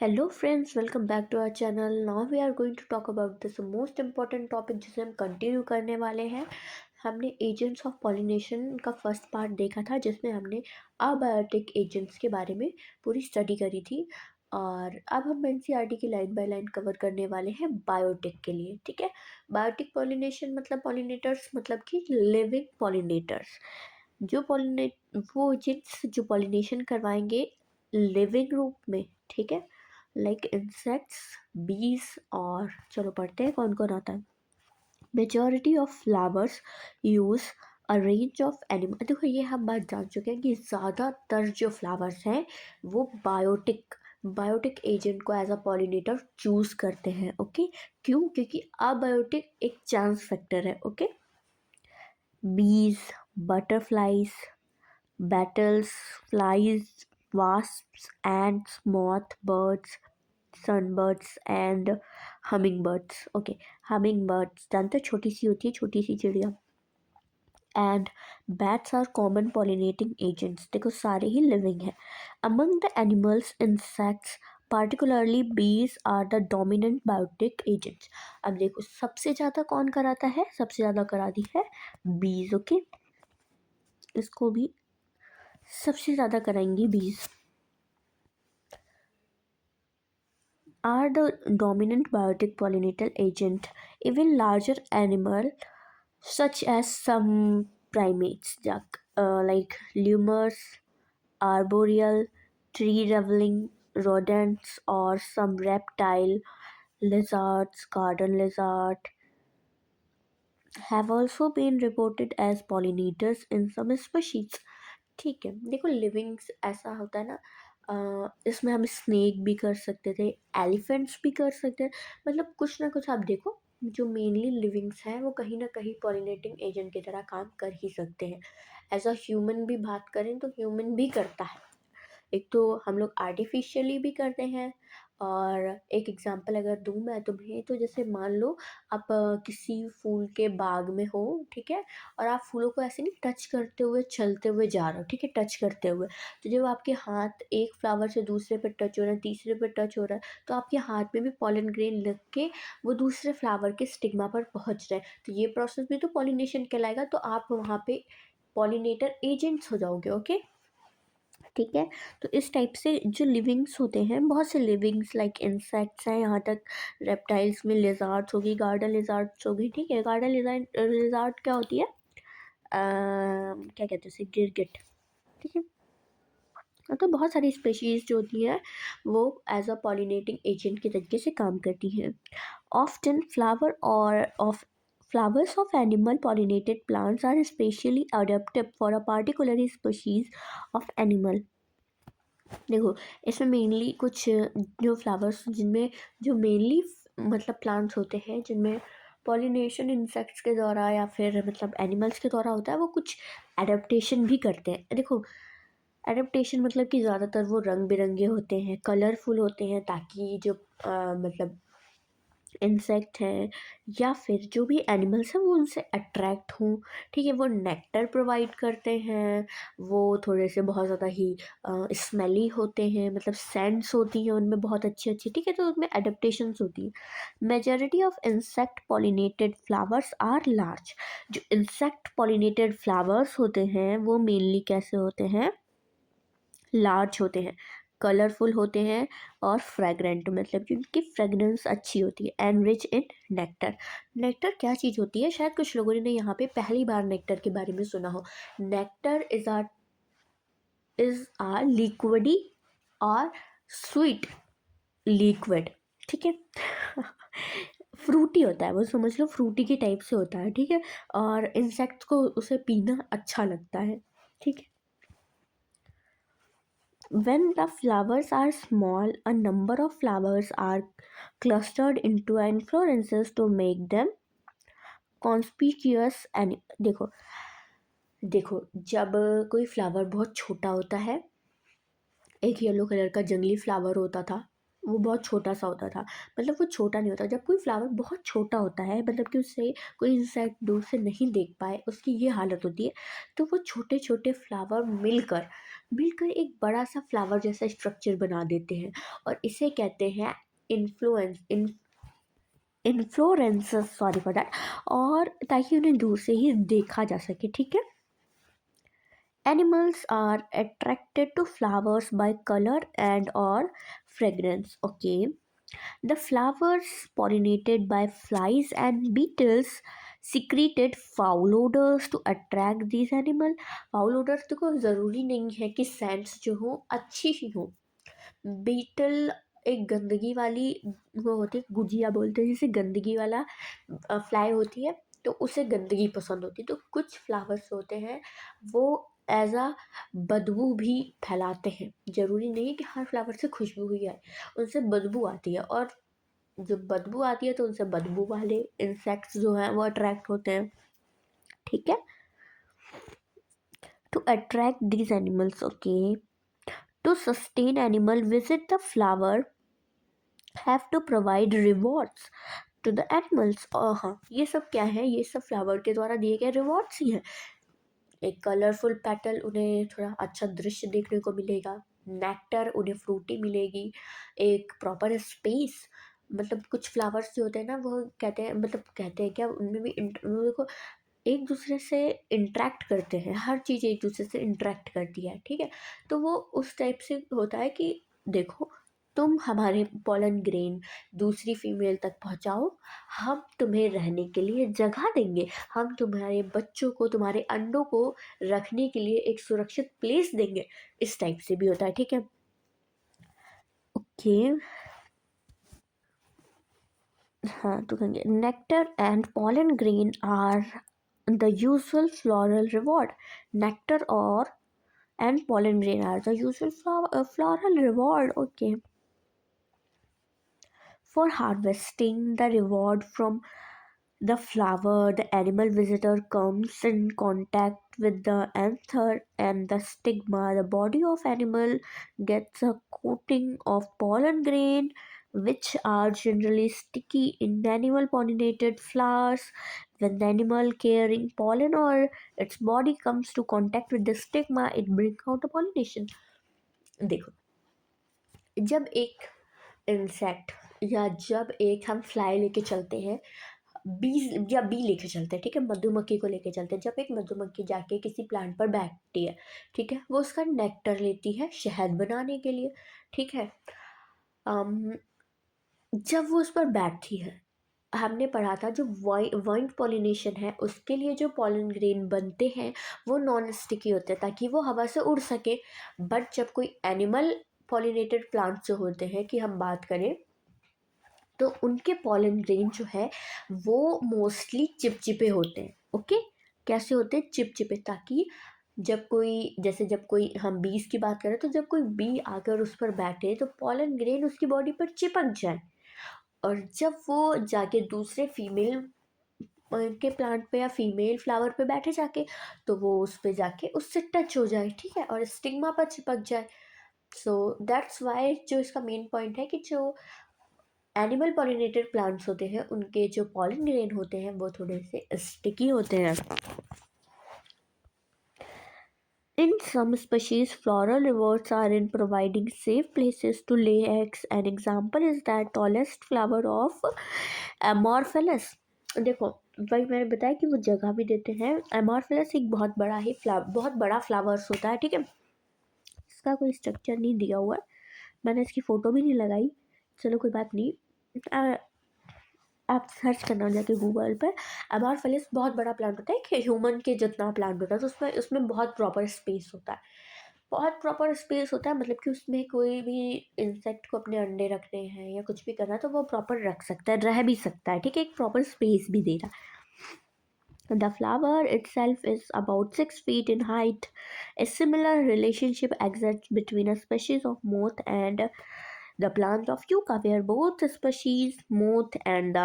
Hello friends, welcome back to our channel. Now we are going to talk about this most important topic जिसे हम continue करने वाले हैं। हमने agents of pollination का first part देखा था जिसमें हमने अबायोटिक एजेंट्स के बारे में पूरी स्टडी करी थी। और अब हम एनसीईआरटी की लाइन बाय लाइन कवर करने वाले हैं बायोटिक के लिए। ठीक है, बायोटिक पॉलिनेशन मतलब पॉलिनेटर्स मतलब कि लिविंग पॉलिनेटर्स। जो पॉलिनेट वो एजेंट्स जो पॉलिनेशन करवाएंगे लिविंग रूप में। ठीक है, लाइक इंसेक्ट्स, बीज। और चलो पढ़ते हैं कौन कौन आता है। Majority of flowers use a range of animal. देखो, ये हम बात जान चुके हैं कि ज़्यादातर जो फ्लावर्स हैं वो बायोटिक एजेंट को एज अ पॉलिनेटर चूज करते हैं। ओके, क्यों? क्योंकि अबायोटिक एक चांस फैक्टर है। ओके, बीज, butterflies, beetles, flies, wasps, ants, moth, birds, sunbirds and hummingbirds. Okay, hummingbirds जानते हो, छोटी सी होती है, छोटी सी चिड़िया। And bats are common pollinating agents. देखो, सारे ही लिविंग है। Among the animals, insects, particularly bees are the dominant biotic agents। अब देखो, सबसे ज़्यादा कौन कराता है? सबसे ज़्यादा कराती है बीज। ओके, इसको भी सबसे ज़्यादा कराएंगी बीज। Are the dominant biotic pollinator agent. Even larger animal such as some primates like lemurs, arboreal, tree-dwelling rodents, or some reptile, lizards, garden lizard, have also been reported as pollinators in some species। ठीक है, देखो livings ऐसा होता है ना, इसमें हम snake भी कर सकते थे, एलिफेंट्स भी कर सकते हैं। मतलब कुछ ना कुछ आप देखो, जो मेनली लिविंग्स हैं वो कहीं ना कहीं पॉलिनेटिंग एजेंट की तरह काम कर ही सकते हैं। एज अ ह्यूमन भी बात करें तो ह्यूमन भी करता है। एक तो हम लोग आर्टिफिशियली भी करते हैं। और एक एग्जांपल अगर दूँ मैं तुम्हें, तो जैसे मान लो आप किसी फूल के बाग में हो। ठीक है, और आप फूलों को ऐसे नहीं टच करते हुए चलते हुए जा रहे हो। ठीक है, टच करते हुए, तो जब आपके हाथ एक फ्लावर से दूसरे पे टच हो रहा है, तीसरे पे टच हो रहा है, तो आपके हाथ में भी पॉलन ग्रेन लग के वो दूसरे फ्लावर के स्टिग्मा पर पहुंच रहे हैं। तो ये प्रोसेस भी तो पॉलिनेशन कहलाएगा। तो आप वहाँ पे पॉलिनेटर एजेंट्स हो जाओगे। ओके, ठीक है। तो इस टाइप से जो लिविंग्स होते हैं, बहुत से लिविंग्स लाइक इंसेक्ट्स हैं, यहाँ तक रेप्टाइल्स में लिजार्ड्स होगी, गार्डन लिजार्ड्स होगी। ठीक है, गार्डन लिजार्ड क्या होती है? क्या कहते हैं उसे? गिरगिट। ठीक है, तो बहुत सारी स्पेशीज जो होती हैं वो एज अ पॉलिनेटिंग एजेंट के तरीके से काम करती हैं। Often flowers of animal pollinated plants are specially adapted for a particular species of animal। देखो, इसमें मेनली कुछ जो फ्लावर्स जिनमें जो मेनली मतलब प्लांट्स होते हैं जिनमें पॉलिनेशन इंसेक्ट्स के द्वारा या फिर मतलब एनिमल्स के द्वारा होता है, वो कुछ एडेप्टेशन भी करते हैं। देखो, एडेप्टेशन मतलब कि ज़्यादातर वो रंग बिरंगे होते हैं, कलरफुल होते हैं, ताकि जो मतलब इंसेक्ट हैं या फिर जो भी एनिमल्स हैं वो उनसे अट्रैक्ट हों। ठीक है, वो नेक्टर प्रोवाइड करते हैं, वो थोड़े से बहुत ज़्यादा ही स्मेली होते हैं, मतलब सेंट्स होती हैं उनमें बहुत अच्छी अच्छी। ठीक है, तो उनमें एडेप्टेशंस होती हैं। Majority of insect pollinated flowers are large. जो इंसेक्ट पॉलिनेटेड फ्लावर्स होते हैं वो मेनली कैसे होते हैं? लार्ज होते हैं, कलरफुल होते हैं और फ्रेगरेंट, मतलब कि उनकी फ्रेगरेंस अच्छी होती है। And rich in nectar. Nectar क्या चीज़ होती है? शायद कुछ लोगों ने यहाँ पे पहली बार नेक्टर के बारे में सुना हो। नेक्टर इज आ लिक्विडी और स्वीट लिक्विड। ठीक है, फ्रूटी होता है वो, समझ लो फ्रूटी के टाइप से होता है। ठीक है, और इंसेक्ट्स को उसे पीना अच्छा लगता है। ठीक है, when the flowers are small, a number of flowers are clustered into inflorescences to make them conspicuous। and देखो देखो, जब कोई फ्लावर बहुत छोटा होता है, एक येलो कलर का जंगली फ्लावर होता था, वो बहुत छोटा-सा होता था। मतलब वो छोटा नहीं होता, जब कोई फ्लावर बहुत छोटा होता है, मतलब कि उससे कोई इंसेक्ट दूर से नहीं देख पाए, उसकी ये हालत होती है। तो वो छोटे-छोटे फ्लावर मिलकर मिलकर एक बड़ा-सा फ्लावर जैसा स्ट्रक्चर बना देते हैं, और इसे कहते हैं इन्फ्लोरेंसेस, सॉरी फॉर दैट। और ताकि उन्हें दूर से ही देखा जा सके, ठीक है। Animals are attracted to flowers by color and or fragrance. Okay. The flowers pollinated by flies and beetles secreted foul odors to attract these animal. Foul odors तो कोई ज़रूरी नहीं है कि सेंट्स जो हो अच्छी ही हो। बीटल एक गंदगी वाली वो होती है, गुजिया बोलते हैं जिसे, गंदगी वाला फ्लाई होती है, तो उसे गंदगी पसंद होती है। तो कुछ फ्लावर्स होते हैं वो एज अ बदबू भी फैलाते हैं। ज़रूरी नहीं कि हर फ्लावर से खुशबू ही आए, उनसे बदबू आती है, और जब बदबू आती है तो उनसे बदबू वाले इंसेक्ट्स जो हैं वो अट्रैक्ट होते हैं, ठीक है। To attract these animals, okay, to sustain animal visit the flower have to provide rewards to the animals. हाँ, ये सब क्या है, ये सब फ्लावर के द्वारा दिए गए रिवॉर्ड्स ही हैं। एक कलरफुल पेटल, उन्हें थोड़ा अच्छा दृश्य देखने को मिलेगा। नेक्टर, उन्हें फ्रूटी मिलेगी। एक प्रॉपर स्पेस, मतलब कुछ फ्लावर्स जो होते हैं ना, वो कहते हैं, मतलब कहते हैं क्या, उनमें भी वो देखो एक दूसरे से इंटरेक्ट करते हैं, हर चीज़ एक दूसरे से इंटरेक्ट करती है, ठीक है। तो वो उस टाइप से होता है कि देखो, तुम हमारे पोलन ग्रेन दूसरी फीमेल तक पहुंचाओ, हम तुम्हें रहने के लिए जगह देंगे, हम तुम्हारे बच्चों को, तुम्हारे अंडों को रखने के लिए एक सुरक्षित प्लेस देंगे। इस टाइप से भी होता है, ठीक है। ओके, हाँ तो कहेंगे nectar and pollen grain are the usual floral reward. Nectar और and pollen grain are the usual floral reward, okay, for harvesting the reward from the flower. The animal visitor comes in contact with the anther and the stigma. The body of animal gets a coating of pollen grain, which are generally sticky in animal pollinated flowers. When the animal carrying pollen or its body comes to contact with the stigma, it brings out the pollination. देखो, जब एक insect या जब एक हम fly लेके चलते हैं, बी या बी लेके चलते हैं, ठीक है, मधुमक्खी को लेके चलते हैं। जब एक मधुमक्खी जाके किसी प्लांट पर बैठती है, ठीक है, वो उसका नेक्टर लेती है शहद बनाने के लिए, ठीक है। अम, जब वो उस पर बैठती है, हमने पढ़ा था जो वाइंड पॉलिनेशन है, उसके लिए जो पॉलन ग्रेन बनते हैं वो नॉन स्टिकी होते हैं ताकि वो हवा से उड़ सके। बट जब कोई एनिमल पॉलिनेटेड प्लांट्स जो होते हैं कि हम बात करें, तो उनके पॉलन ग्रेन जो है वो मोस्टली चिपचिपे होते हैं, ओके। कैसे होते हैं, चिपचिपे, ताकि जब कोई, जैसे जब कोई हम बीज की बात करें, तो जब कोई बी आकर उस पर बैठे तो पॉलन ग्रेन उसकी बॉडी पर चिपक जाए, और जब वो जाके दूसरे फीमेल के प्लांट पे या फीमेल फ्लावर पे बैठे जाके, तो वो उस पे जाके उससे टच हो जाए, ठीक है, और स्टिग्मा पर चिपक जाए। सो दैट्स वाई जो इसका मेन पॉइंट है कि जो एनिमल पॉलिनेटेड प्लांट्स होते हैं उनके जो पॉलन ग्रेन होते हैं वो थोड़े से स्टिकी होते हैं। In some species, floral rewards are in providing safe places to lay eggs. An example is the tallest flower of Amorphous. देखो, वही मैंने बताया कि वो जगह भी देते हैं। एमॉर्फिलस एक बहुत बड़ा फ्लावर्स होता है, ठीक है। इसका कोई स्ट्रक्चर नहीं दिया हुआ है, मैंने इसकी फ़ोटो भी नहीं लगाई, चलो कोई बात नहीं। आप सर्च करना जाके गूगल पर। एमॉर्फिलस बहुत बड़ा प्लांट होता है, एक ह्यूमन के जितना प्लांट होता है, तो उसमें उसमें बहुत प्रॉपर स्पेस होता है, बहुत प्रॉपर स्पेस होता है, मतलब कि उसमें कोई भी इंसेक्ट को अपने अंडे रखने हैं या कुछ भी करना है तो वो प्रॉपर रख सकता है, रह भी सकता है, ठीक है, एक प्रॉपर स्पेस भी दे रहा है। The flower itself is about 6 feet in height. A similar relationship exists between a species of moth and the plant of yucca, where both species, moth and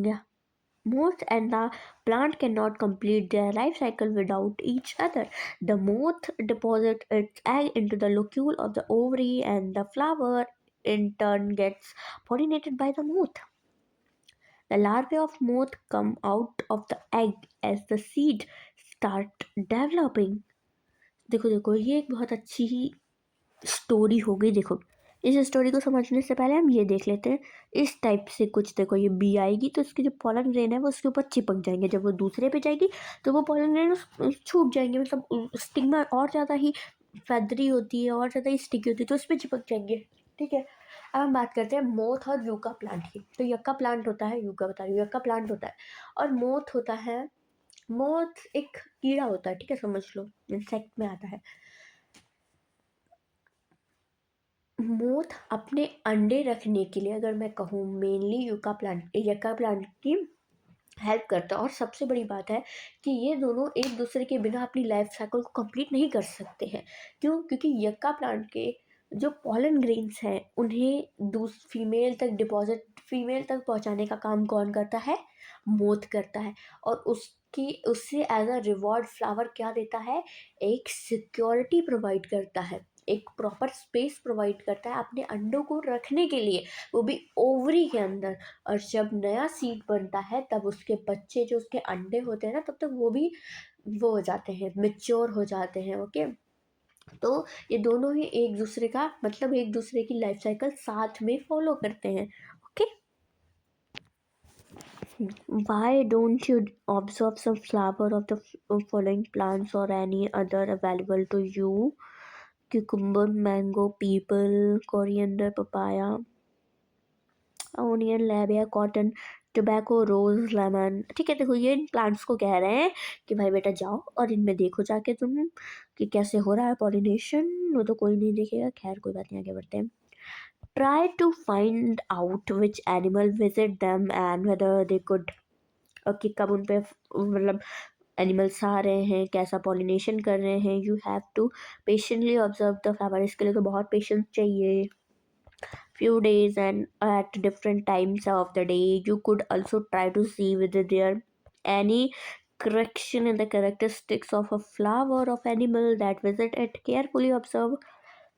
yeah, moth and the plant cannot complete their life cycle without each other. The moth deposits its egg into the locule of the ovary, and the flower in turn gets pollinated by the moth. The larvae of moth come out of the egg as the seed start developing. देखो देखो, ये एक बहुत अच्छी ही story हो गई। देखो, इस स्टोरी को समझने से पहले हम ये देख लेते हैं। इस टाइप से कुछ, देखो ये बी आएगी तो इसके जो पॉलन ग्रेन है वो उसके ऊपर चिपक जाएंगे। जब वो दूसरे पे जाएगी तो वो पॉलन ग्रेन छूट जाएंगे, मतलब स्टिग्मा और ज़्यादा ही फैदरी होती है, और ज़्यादा ही स्टिकी होती है, तो उस पर चिपक जाएंगे। ठीक है, अब हम बात करते हैं मोथ और यूका प्लांट की। तो यक्का प्लांट होता है, यूका बता रही हूँ, यक्का प्लांट होता है और मोथ होता है। मोथ एक कीड़ा होता है, ठीक है, समझ लो, इंसेक्ट में आता है। मोथ अपने अंडे रखने के लिए, अगर मैं कहूँ, मेनली यक्का प्लांट की हेल्प करता है। और सबसे बड़ी बात है कि ये दोनों एक दूसरे के बिना अपनी लाइफ साइकिल को कंप्लीट नहीं कर सकते हैं। क्यों? क्योंकि यक्का प्लांट के जो पॉलन ग्रेन्स हैं उन्हें फीमेल तक पहुंचाने का काम कौन करता है? मोथ करता है। और उससे एज अ रिवॉर्ड फ्लावर क्या देता है? एक सिक्योरिटी प्रोवाइड करता है, एक प्रॉपर स्पेस प्रोवाइड करता है अपने अंडों को रखने के लिए, वो भी ओवरी के अंदर। और जब नया सीड बनता है तब उसके बच्चे, जो उसके अंडे होते हैं ना, तब तक वो भी वो हो जाते हैं, मेच्योर हो जाते हैं। ओके, तो ये दोनों ही एक दूसरे का, मतलब एक दूसरे की लाइफ साइकिल साथ में फॉलो करते हैं। Okay, why don't you observe some flower of the following plants or any other available to you? Cucumber, mango, people, coriander, papaya, onion, लैबिया, कॉटन, टोबैको, रोज, लेमन। ठीक है, देखो ये इन प्लांट्स को कह रहे हैं कि भाई बेटा जाओ और इनमें देखो जाके तुम कि कैसे हो रहा है पॉलिनेशन। वो तो कोई नहीं देखेगा, खैर कोई बात नहीं, आगे बढ़ते हैं। Try to find out which animal visit them and whether they could, कि कब उन पे मतलब एनिमल्स आ रहे हैं, कैसा पॉलिनेशन कर रहे हैं। You have to patiently observe the flower, इसके लिए तो बहुत पेशेंस चाहिए। Few days and at different times of the day. You could also try to see whether there any correction in the characteristics of a flower of animal that visit it. Carefully observe.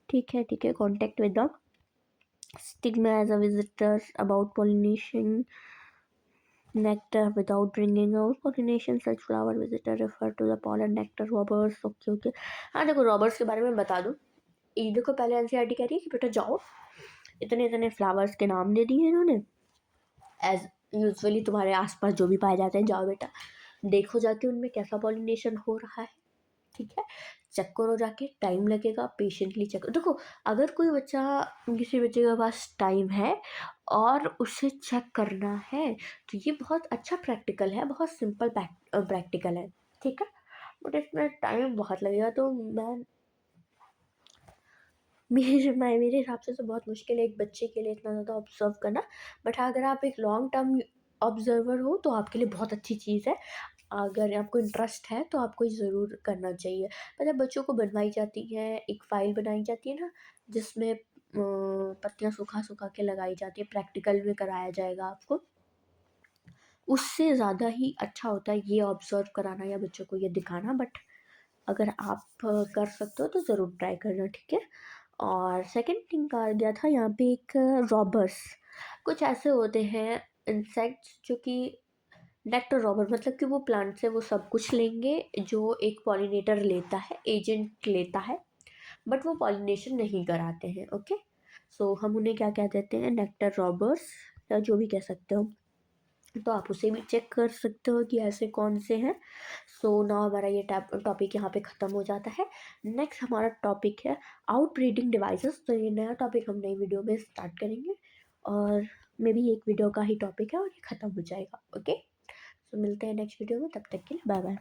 ठीक है ठीक है, contact with the stigma as a visitor about pollination. Nectar without bringing out pollination, such flower visitor refer to the pollen nectar robbers. Okay okay, हाँ देखो, robbers के बारे में बता दूँ। ये देखो, पहले एनसीईआरटी कह रही है कि बेटा जाओ, इतने इतने फ्लावर्स के नाम दे दिए इन्होंने, एज यूजुअली तुम्हारे आसपास जो भी पाए जाते हैं, जाओ बेटा देखो जाके उनमें कैसा पॉलिनेशन हो रहा है। ठीक है, चेक करो जाके, टाइम लगेगा, पेशेंटली चेक करो। देखो, अगर कोई बच्चा, किसी बच्चे के पास टाइम है और उसे चेक करना है तो ये बहुत अच्छा प्रैक्टिकल है, बहुत सिंपल प्रैक्टिकल है। ठीक है, बट इसमें टाइम बहुत लगेगा, तो मेरे हिसाब से तो बहुत मुश्किल है एक बच्चे के लिए इतना ज़्यादा ऑब्जर्व करना। बट हाँ, अगर आप एक लॉन्ग टर्म ऑब्जर्वर हो तो आपके लिए बहुत अच्छी चीज़ है। अगर आपको इंटरेस्ट है तो आपको ये ज़रूर करना चाहिए। मतलब बच्चों को बनवाई जाती है, एक फ़ाइल बनाई जाती है ना, जिसमें पत्तियाँ सुखा के लगाई जाती है, प्रैक्टिकल में कराया जाएगा आपको। उससे ज़्यादा ही अच्छा होता है ये ऑब्जर्व कराना या बच्चों को ये दिखाना। बट अगर आप कर सकते हो तो ज़रूर ट्राई करना। ठीक है, और सेकंड थिंग कहा गया था यहाँ पे, एक रॉबर्स, कुछ ऐसे होते हैं इंसेक्ट्स जो कि नेक्टर रॉबर, मतलब कि वो प्लांट से वो सब कुछ लेंगे जो एक पॉलिनेटर लेता है, एजेंट लेता है, बट वो पॉलिनेशन नहीं कराते हैं। ओके, सो हम उन्हें क्या कह देते हैं? नेक्टर रॉबर्स, या जो भी कह सकते हो। तो आप उसे भी चेक कर सकते हो कि ऐसे कौन से हैं। सो नाउ हमारा ये टॉपिक यहाँ पे ख़त्म हो जाता है। नेक्स्ट हमारा टॉपिक है आउट ब्रीडिंग डिवाइसेस। तो ये नया टॉपिक हम नई वीडियो में स्टार्ट करेंगे, और मे बी एक वीडियो का ही टॉपिक है और ये ख़त्म हो जाएगा। ओके, तो मिलते हैं नेक्स्ट वीडियो में, तब तक के लिए बाय बाय।